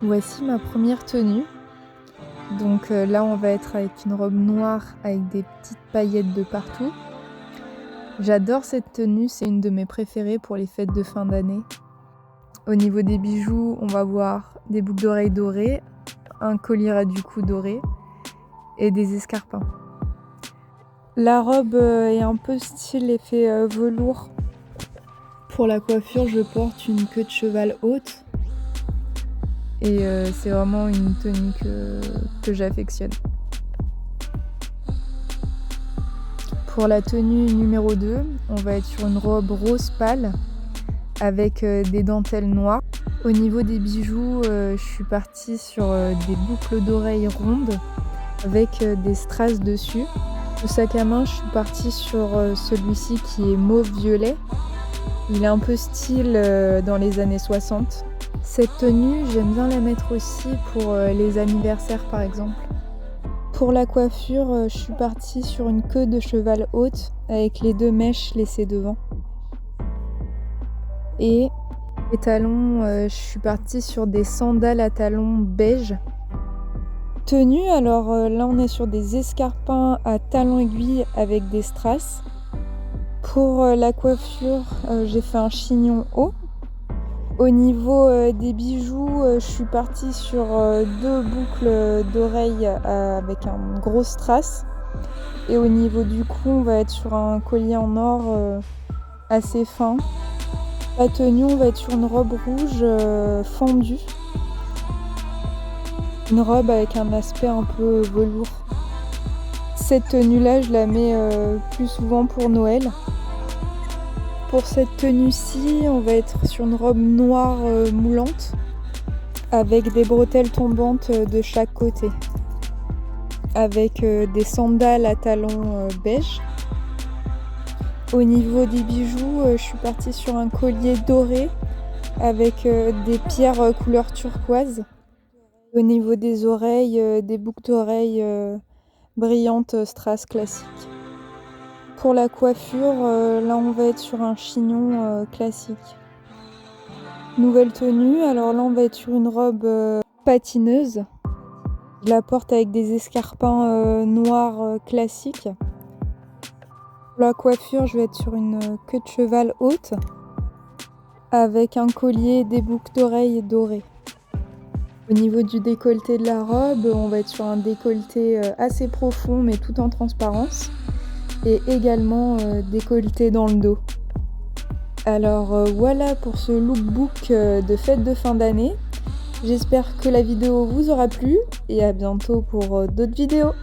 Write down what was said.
Voici ma première tenue. Donc là, on va être avec une robe noire avec des petites paillettes de partout. J'adore cette tenue, c'est une de mes préférées pour les fêtes de fin d'année. Au niveau des bijoux, on va voir des boucles d'oreilles dorées, un collier ras du cou doré et des escarpins. La robe est un peu style effet velours. Pour la coiffure, je porte une queue de cheval haute. Et c'est vraiment une tenue que j'affectionne. Pour la tenue numéro 2, on va être sur une robe rose pâle avec des dentelles noires. Au niveau des bijoux, je suis partie sur des boucles d'oreilles rondes avec des strass dessus. Le sac à main, je suis partie sur celui-ci qui est mauve-violet. Il est un peu style dans les années 60. Cette tenue, j'aime bien la mettre aussi pour les anniversaires par exemple. Pour la coiffure, je suis partie sur une queue de cheval haute avec les 2 mèches laissées devant. Et les talons, je suis partie sur des sandales à talons beige. Tenue, alors là on est sur des escarpins à talons aiguilles avec des strass. Pour la coiffure, j'ai fait un chignon haut. Au niveau des bijoux, je suis partie sur 2 boucles d'oreilles avec un gros strass. Et au niveau du cou, on va être sur un collier en or assez fin. La tenue, on va être sur une robe rouge fendue. Une robe avec un aspect un peu velours. Cette tenue-là, je la mets plus souvent pour Noël. Pour cette tenue-ci, on va être sur une robe noire moulante avec des bretelles tombantes de chaque côté, avec des sandales à talons beige. Au niveau des bijoux, je suis partie sur un collier doré avec des pierres couleur turquoise. Au niveau des oreilles, des boucles d'oreilles brillantes strass classiques. Pour la coiffure, là on va être sur un chignon classique. Nouvelle tenue, alors là on va être sur une robe patineuse. Je la porte avec des escarpins noirs classiques. Pour la coiffure, je vais être sur une queue de cheval haute avec un collier et des boucles d'oreilles dorées. Au niveau du décolleté de la robe, on va être sur un décolleté assez profond mais tout en transparence. Et également décolleté dans le dos. Alors voilà pour ce lookbook de fête de fin d'année. J'espère que la vidéo vous aura plu et à bientôt pour d'autres vidéos.